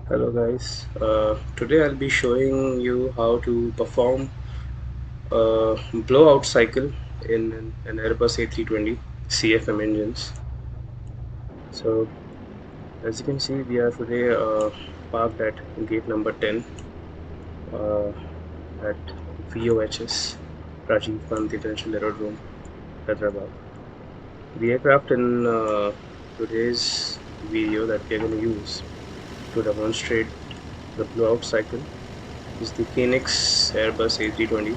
Hello guys, today I'll be showing you how to perform a blowout cycle in an Airbus A320 CFM engines. So as you can see, we are today parked at gate number 10 uh, at VOHS Rajiv Gandhi International Aerodrome, Hyderabad. The aircraft in today's video that we are going to use to demonstrate the blowout cycle is the Phoenix Airbus A320.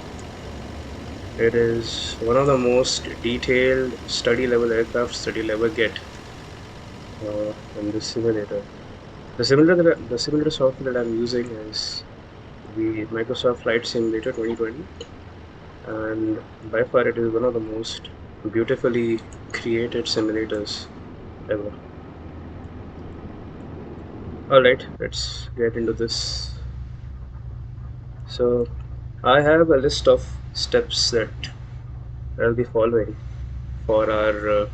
It is one of the most detailed study level aircrafts that you'll ever get in this simulator. The similar software that I'm using is the Microsoft Flight Simulator 2020, and by far it is one of the most beautifully created simulators ever. Alright, let's get into this. So I have a list of steps that I'll be following for our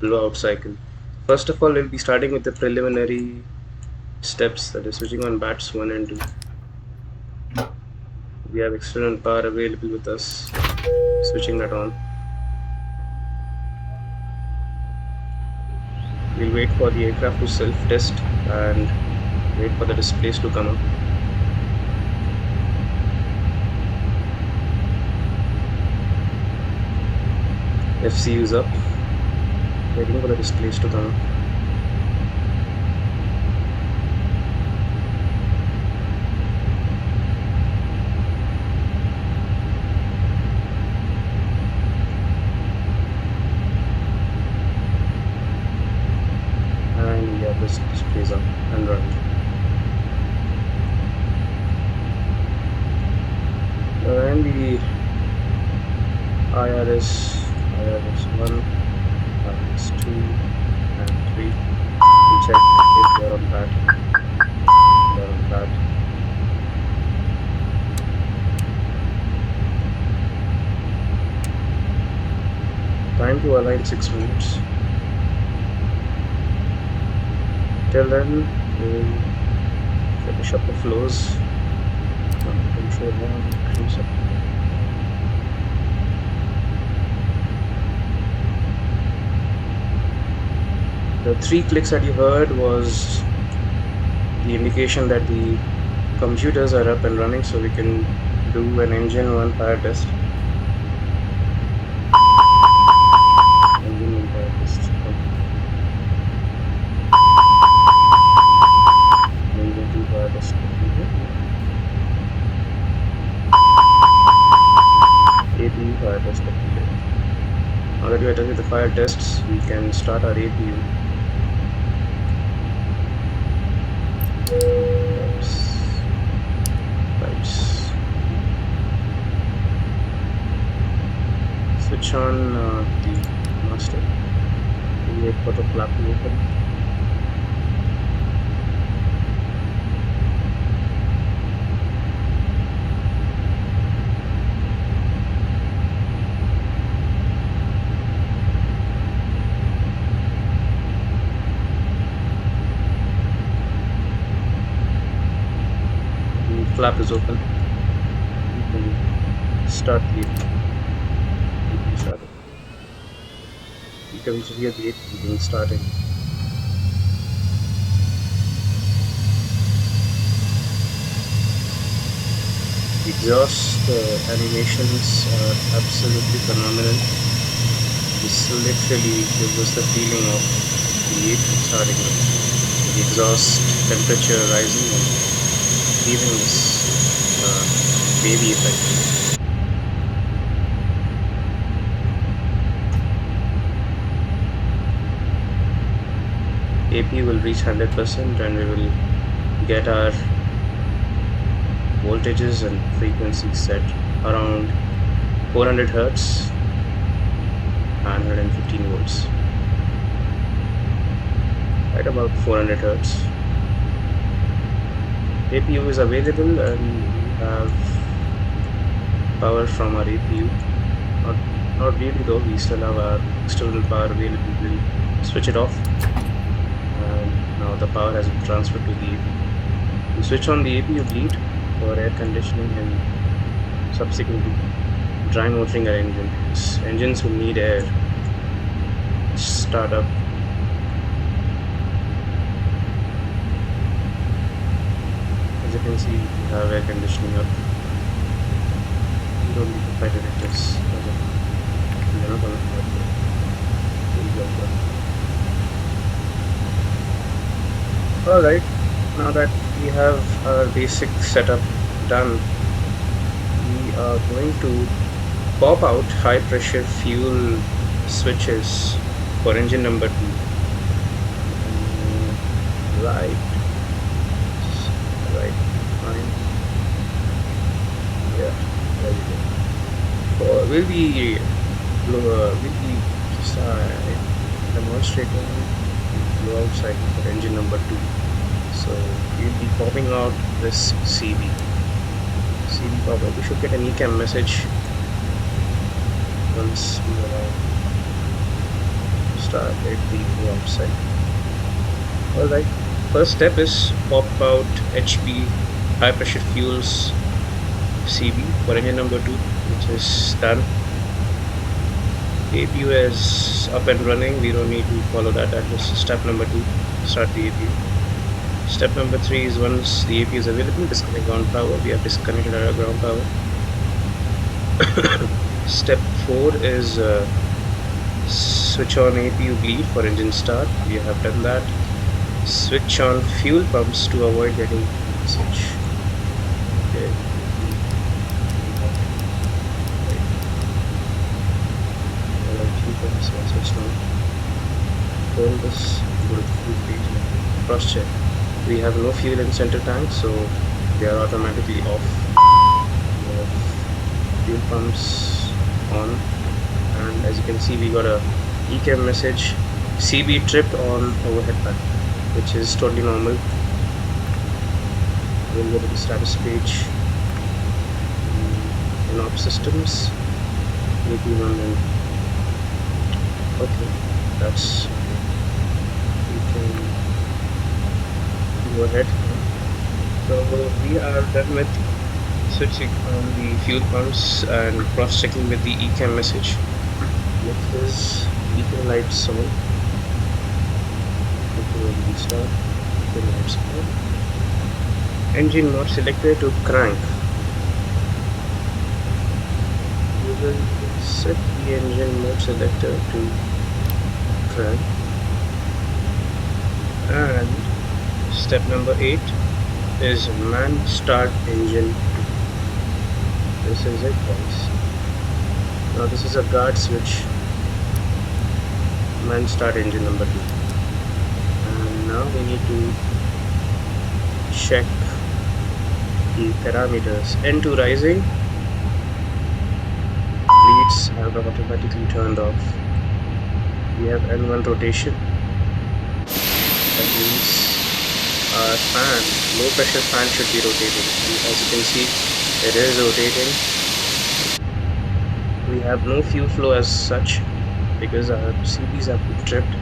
blowout cycle. First of all, we'll be starting with the preliminary steps, that is switching on bats 1 and 2. We have external power available with us, switching that on. We'll wait for the aircraft to self-test and wait for the displays to come up. FCU's up, waiting for the displays to come up. And yeah, this displays up and running. And the IRS 1, IRS 2 and 3. We check if they are on bat. They are on bat. Time to align 6 minutes. Till then, we'll finish up the flows. Control 1, cruise up. The 3 clicks that you heard was the indication that the computers are up and running, so we can do an engine 1 fire test. Engine 1 fire test. Engine 2 fire test completed. APU fire test completed. Now that we are done with the fire tests, we can start our APU. Switch on the master. Wait for the flap to open. The flap is open. You can start the APU started. You can hear the APU starting. The exhaust animations are absolutely phenomenal. This literally gives us the feeling of the APU starting up. The exhaust temperature rising and giving this wavy effect. APU will reach 100% and we will get our voltages and frequencies set around 400 Hz and 115 volts. At about 400 Hz. APU is available and we have power from our APU. Not really though, we still have our external power available. We'll switch it off and now the power has been transferred to the APU. We switch on the APU bleed for air conditioning and subsequently dry motoring our engines. Engines will need air. Start up. As you can see, we have air conditioning up. You don't need to fight it, it is. You're not gonna fight it. Alright, now that we have our basic setup done, we are going to pop out high pressure fuel switches for engine number 2. Right, fine. Yeah, there we go. We'll be demonstrating the blowout cycle for engine number 2. So we'll be popping out this CB pop up. We should get an ECAM message once we start at the blowout cycle. Alright, first step is pop out HP high pressure fuels CB for engine number 2, which is done. APU is up and running. We don't need to follow that. That was step number 2. Start the APU. Step number 3 is once the APU is available, disconnect ground power. We have disconnected our ground power. Step 4 is switch on APU bleed for engine start. We have done that. Switch on fuel pumps to avoid getting switch. Okay. Switch on. Hold this, go to fuel page, cross check. We have no fuel in center tank, so they are automatically off. We have fuel pumps on, and as you can see, we got a ECAM message: CB tripped on overhead pan, which is totally normal. We'll go to the status page. In op systems, AP1 and okay, that's we can go ahead. So we are done with switching on the fuel pumps and cross checking with the ECAM message. Next is beacon lights on. Restart. Beacon lights on. Engine mode selector to crank. We will set the engine mode selector to crank. And step number 8 is man start engine. This is it, guys. Now this is a guard switch. Man start engine number 2. And now we need to check the parameters. N2 rising. Bleeds have automatically turned off. We have N1 rotation. That means our fan, low pressure fan, should be rotating, and as you can see, it is rotating. We have no fuel flow as such because our CBs have been tripped.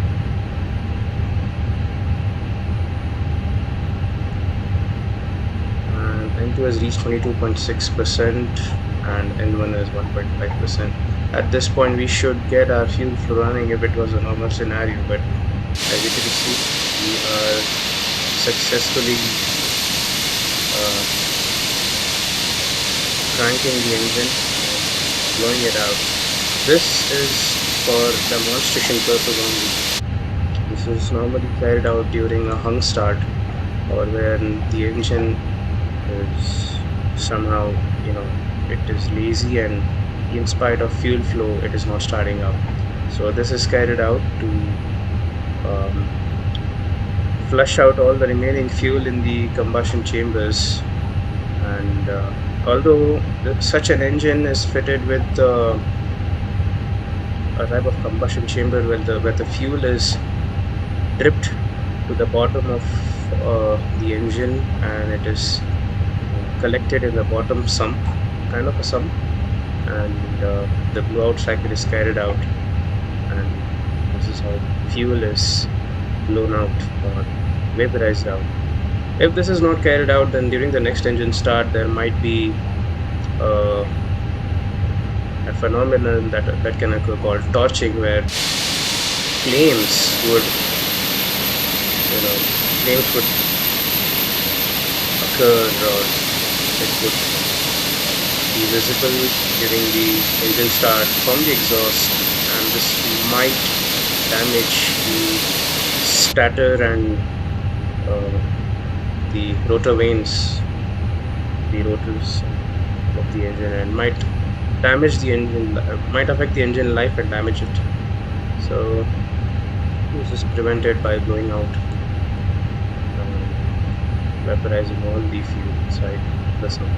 And N2 has reached 22.6% and N1 is 1.5%. At this point we should get our fuel flow running if it was a normal scenario, but as you can see, we are successfully cranking the engine, blowing it out. This is for demonstration purpose only. This is normally carried out during a hung start or when the engine is somehow, it is lazy and in spite of fuel flow it is not starting up. So this is carried out to flush out all the remaining fuel in the combustion chambers. And although such an engine is fitted with a type of combustion chamber where the fuel is dripped to the bottom of the engine and it is collected in the bottom sump, kind of a sump, and the blowout cycle is carried out, and this is how fuel is blown out or vaporized out. If this is not carried out, then during the next engine start, there might be uh, a phenomenon that can occur called torching, where flames would, flames would occur, or it would be visible during the engine start from the exhaust, and this might damage the stator and the rotor vanes, the rotors of the engine, and might damage the engine, might affect the engine life and damage it. So this is prevented by blowing out, vaporizing all the fuel inside the sump.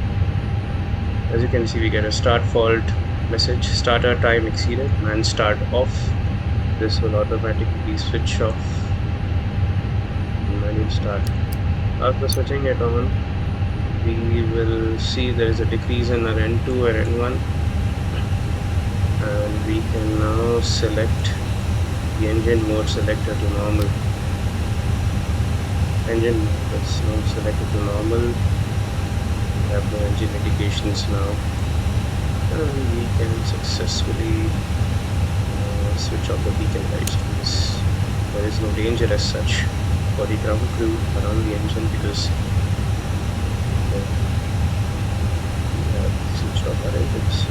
As you can see, we get a start fault message, starter time exceeded, and start off. This will automatically switch off the manual start. After switching it on, we will see there is a decrease in our N2 and N1, and we can now select the engine mode selector to normal. Engine mode is now selected to normal. We have no engine indications now, and we can successfully switch off the beacon lights. There is no danger as such for the ground crew around the engine, because we have switched off our engines.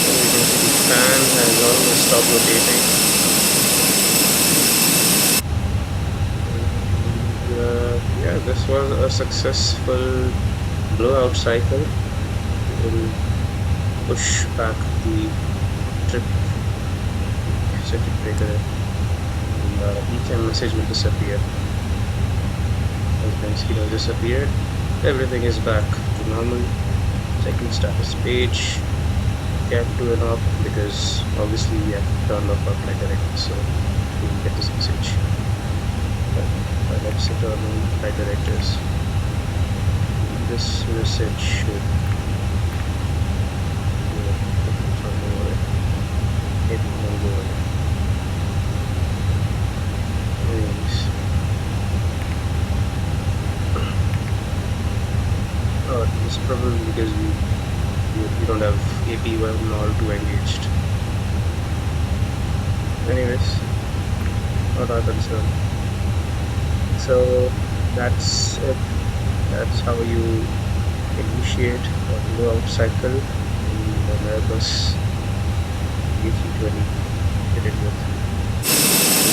And we can see the fan has almost stopped rotating. Yeah, this was a successful blowout cycle. We will push back the trip circuit breaker, and the ECAM message will disappear. As you can see, it has disappeared. Everything is back to normal. Second status page. Cap to and off, because obviously we have turned off our flight director, so we will get this message. Let's turn on flight directors. This message should maybe won't go away. Anyways, this is probably because we don't have AP1 or 2 engaged. Anyways, not our concern. So that's it. That's how you initiate a blowout cycle in an Airbus A320 fitted with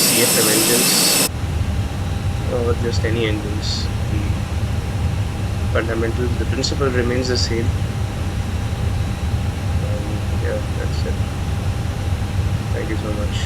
CFM engines, or just any engines. The principle remains the same. Yeah, that's it. Thank you so much.